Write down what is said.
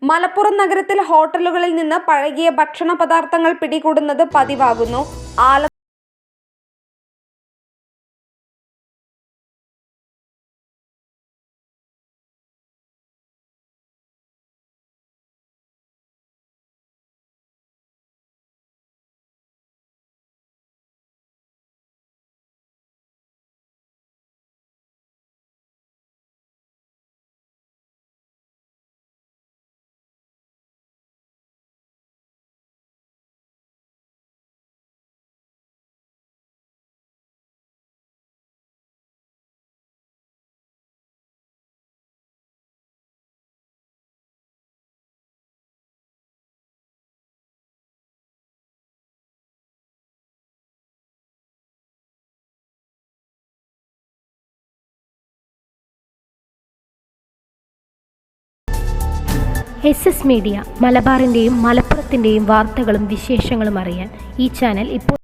മലപ്പുറം നഗരത്തിൽ ഹോട്ടലുകളിൽ നിന്ന് പഴകിയ ഭക്ഷണ പദാർത്ഥങ്ങൾ പിടികൂടുന്നത് പതിവാകുന്നു. SS മീഡിയ മലബാറിൻ്റെയും മലപ്പുറത്തിൻ്റെയും വാർത്തകളും വിശേഷങ്ങളും അറിയാൻ ഈ ചാനൽ ഇപ്പോൾ